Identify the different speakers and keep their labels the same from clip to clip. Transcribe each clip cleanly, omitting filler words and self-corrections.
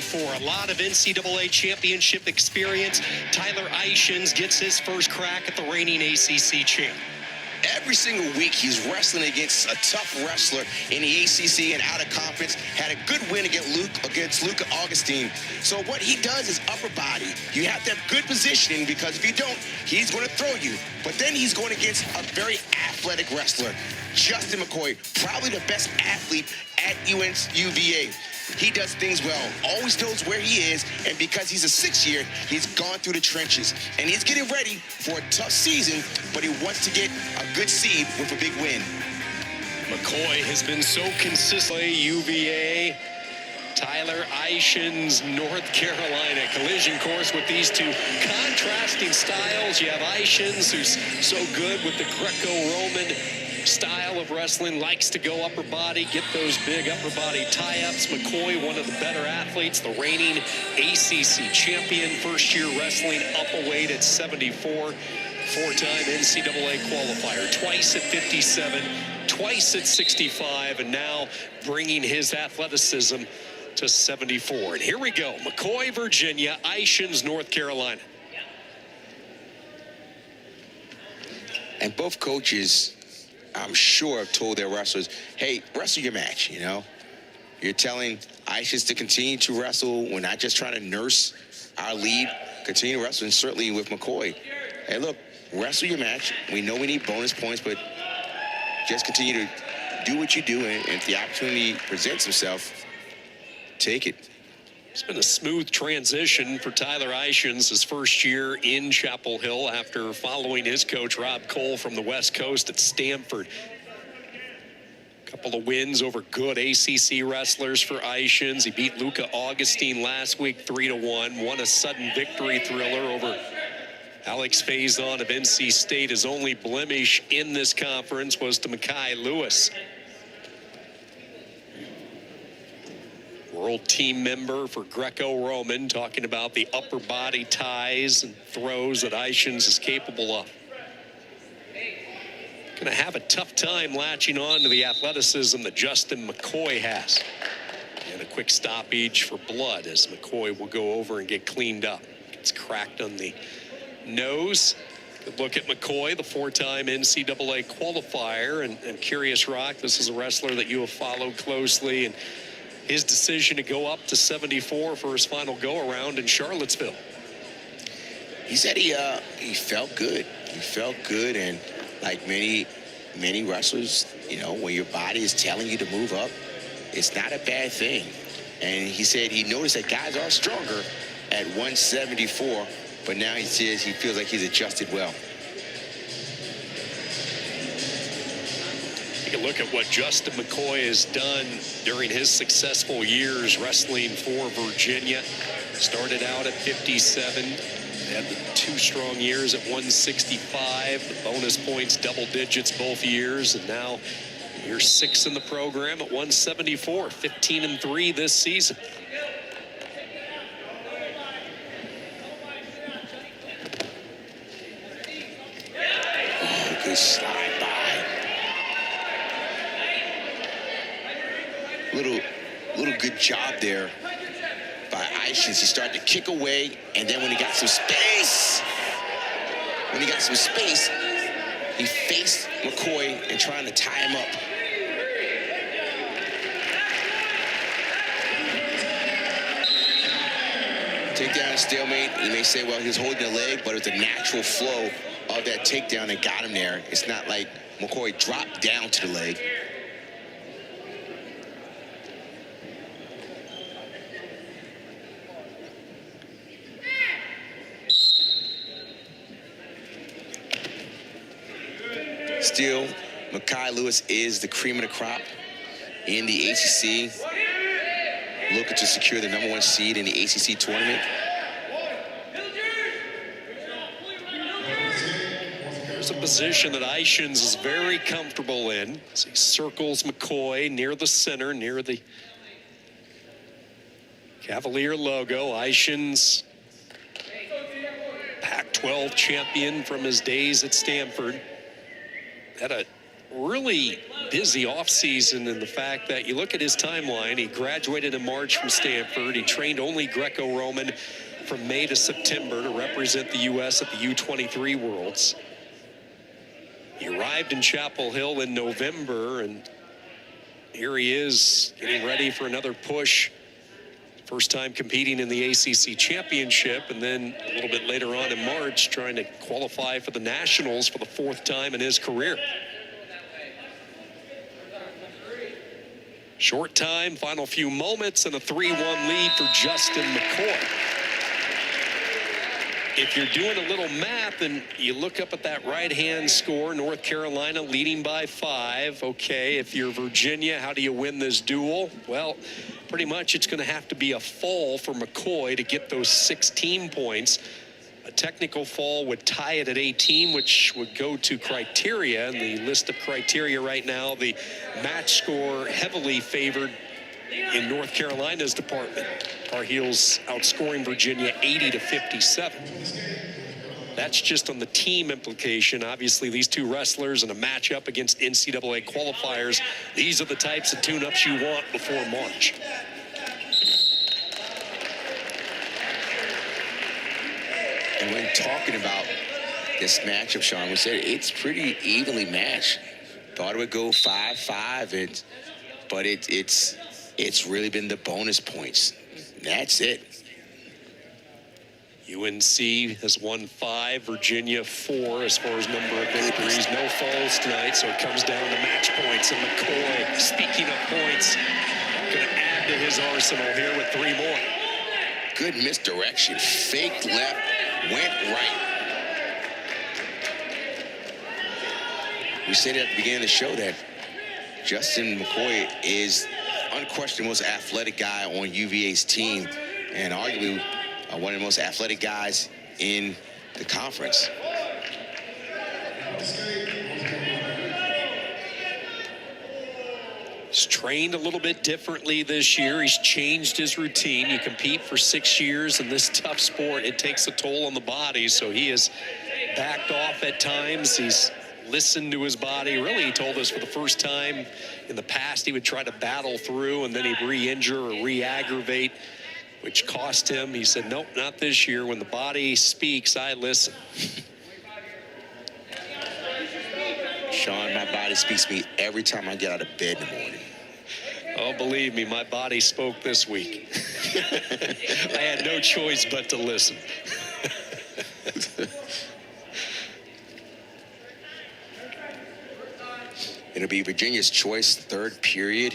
Speaker 1: 74. A lot of NCAA championship experience. Tyler Eischens gets his first crack at the reigning ACC champ.
Speaker 2: Every single week, he's wrestling against a tough wrestler in the ACC and out of conference. Had a good win against Luca Augustine. So what he does is upper body. You have to have good positioning, because if you don't, he's going to throw you. But then he's going against a very athletic wrestler, Justin McCoy, probably the best athlete at UVA. He does things well, always knows where he is, and because he's a sixth-year, he's gone through the trenches. And he's getting ready for a tough season, but he wants to get a good seed with a big win.
Speaker 1: McCoy has been so consistent. UVA, Tyler Eischens, North Carolina. Collision course with these two contrasting styles. You have Eischens, who's so good with the Greco-Roman style of wrestling, likes to go upper body, get those big upper body tie-ups. McCoy, one of the better athletes, the reigning ACC champion, first-year wrestling up a weight at 74, four-time NCAA qualifier, twice at 57, twice at 65, and now bringing his athleticism to 74. And here we go, McCoy, Virginia, Eischens, North Carolina.
Speaker 2: And both coaches, I'm sure, have told their wrestlers, hey, wrestle your match, you know? You're telling Eischens to continue to wrestle. We're not just trying to nurse our lead, continue to wrestle, and certainly with McCoy. Hey, look, wrestle your match. We know we need bonus points, but just continue to do what you do, and if the opportunity presents itself, take it.
Speaker 1: It's been a smooth transition for Tyler Eischens, his first year in Chapel Hill after following his coach, Rob Cole, from the West Coast at Stanford. A couple of wins over good ACC wrestlers for Eischens. He beat Luca Augustine last week 3-1, won a sudden victory thriller over Alex Faison of NC State. His only blemish in this conference was to Mekhi Lewis. World team member for Greco-Roman, talking about the upper body ties and throws that Eischens is capable of. Going to have a tough time latching on to the athleticism that Justin McCoy has. And a quick stoppage for blood as McCoy will go over and get cleaned up. Gets cracked on the nose. Good look at McCoy, the four-time NCAA qualifier. And Curious Rock, this is a wrestler that you have followed closely, and his decision to go up to 74 for his final go-around in Charlottesville.
Speaker 2: He said he felt good. He felt good, and like many wrestlers, you know, when your body is telling you to move up, it's not a bad thing. And he said he noticed that guys are stronger at 174, but now he says he feels like he's adjusted well.
Speaker 1: Take a look at what Justin McCoy has done during his successful years wrestling for Virginia. Started out at 57, had the 2 strong years at 165, the bonus points double digits both years, and now year 6 in the program at 174, 15-3 this season.
Speaker 2: Oh, good slide by. Little good job there by Eischens. He started to kick away, and then when he got some space, he faced McCoy and trying to tie him up. Takedown stalemate. You may say, well, he was holding the leg, but it was a natural flow of that takedown that got him there. It's not like McCoy dropped down to the leg. Still, Mekhi Lewis is the cream of the crop in the ACC, looking to secure the #1 seed in the ACC tournament.
Speaker 1: There's a position that Eischens is very comfortable in. As he circles McCoy near the center, near the Cavalier logo. Eischens, Pac-12 champion from his days at Stanford. Had a really busy offseason in the fact that you look at his timeline. He graduated in March from Stanford. He trained only Greco-Roman from May to September to represent the U.S. at the U23 Worlds. He arrived in Chapel Hill in November, and here he is getting ready for another push. First time competing in the ACC Championship, and then a little bit later on in March trying to qualify for the Nationals for the 4th time in his career. Short time, final few moments, and a 3-1 lead for Justin McCoy. If you're doing a little math and you look up at that right-hand score, North Carolina leading by 5. Okay, if you're Virginia, how do you win this duel? Well, pretty much it's going to have to be a fall for McCoy to get those 16 points. A technical fall would tie it at 18, which would go to criteria. And the list of criteria right now, the match score heavily favored in North Carolina's department. Tar Heels outscoring Virginia 80-57. That's just on the team implication. Obviously, these two wrestlers in a matchup against NCAA qualifiers, these are the types of tune-ups you want before March.
Speaker 2: And when talking about this matchup, Sean, we said it's pretty evenly matched. Thought it would go 5-5, but it's really been the bonus points. That's it.
Speaker 1: UNC has won 5, Virginia 4 as far as number of victories. No falls tonight, so it comes down to match points. And McCoy, speaking of points, going to add to his arsenal here with 3 more.
Speaker 2: Good misdirection. Fake left, went right. We said at the beginning of the show that Justin McCoy is unquestionably the most athletic guy on UVA's team, and arguably one of the most athletic guys in the conference.
Speaker 1: He's trained a little bit differently this year. He's changed his routine. You compete for 6 years in this tough sport. It takes a toll on the body, so he has backed off at times. He's listened to his body. Really, he told us for the first time in the past he would try to battle through and then he'd re-injure or re-aggravate, which cost him. He said, nope, not this year. When the body speaks, I listen.
Speaker 2: Sean, my body speaks to me every time I get out of bed in the morning.
Speaker 1: Oh, believe me, my body spoke this week. I had no choice but to listen.
Speaker 2: It'll be Virginia's choice, 3rd period.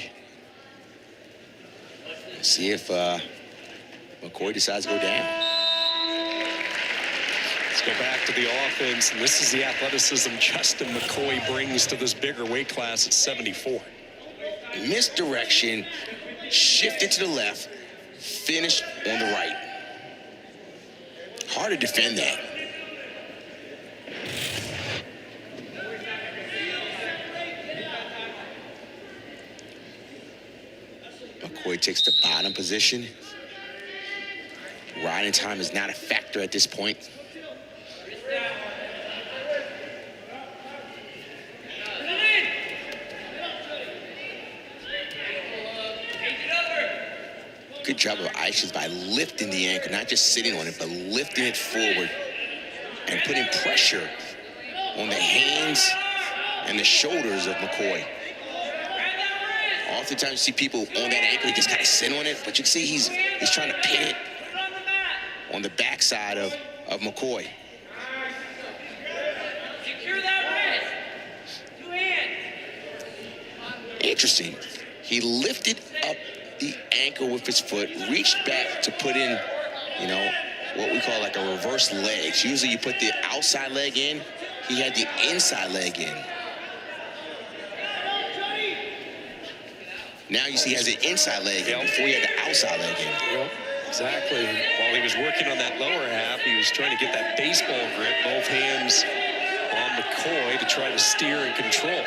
Speaker 2: Let's see if McCoy decides to go down.
Speaker 1: Let's go back to the offense, and this is the athleticism Justin McCoy brings to this bigger weight class at 74.
Speaker 2: Misdirection, shifted to the left, finished on the right. Hard to defend that. McCoy takes the bottom position. Riding time is not a factor at this point. Good job of Eischens by lifting the ankle, not just sitting on it, but lifting it forward and putting pressure on the hands and the shoulders of McCoy. Oftentimes you see people on that ankle, just kind of sit on it, but you can see he's trying to pin it on the backside of McCoy.
Speaker 3: Secure that wrist. 2 hands.
Speaker 2: Interesting. He lifted up the ankle with his foot, reached back to put in, what we call like a reverse leg. So usually you put the outside leg in. He had the inside leg in. Now you see he has the inside leg in before he had the outside leg in.
Speaker 1: Yep, exactly. While he was working on that lower half, he was trying to get that baseball grip, both hands on McCoy to try to steer and control.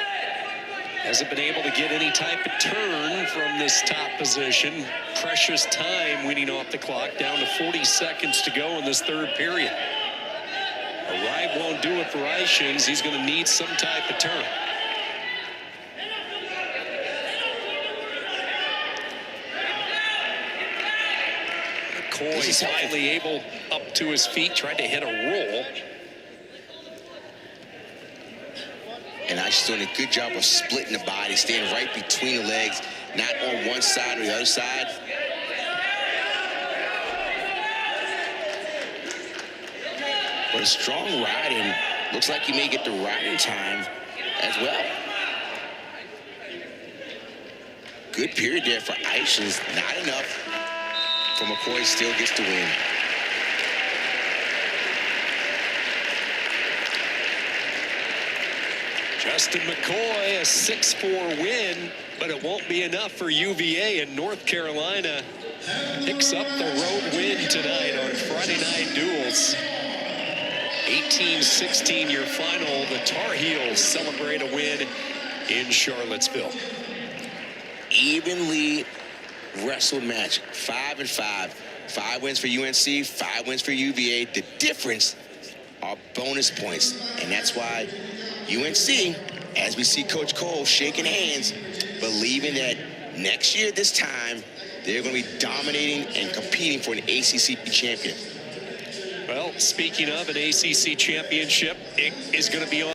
Speaker 1: Hasn't been able to get any type of turn from this top position. Precious time weaning off the clock, down to 40 seconds to go in this 3rd period. A ride won't do it for Eischens. He's going to need some type of turn. McCoy finally able up to his feet, tried to hit a roll.
Speaker 2: And Eischens doing a good job of splitting the body, staying right between the legs, not on one side or the other side. But a strong riding. Looks like he may get the riding time as well. Good period there for Eischens. Not enough for McCoy. Still gets the win.
Speaker 1: Justin McCoy, a 6-4 win, but it won't be enough for UVA, and North Carolina picks up the road win tonight on Friday Night Duels. 18-16 your final. The Tar Heels celebrate a win in Charlottesville.
Speaker 2: Evenly wrestled match, 5-5. 5 wins for UNC, 5 wins for UVA. The difference are bonus points, and that's why UNC, as we see Coach Cole shaking hands, believing that next year this time they're going to be dominating and competing for an ACC champion.
Speaker 1: Well, speaking of an ACC championship, it is going to be on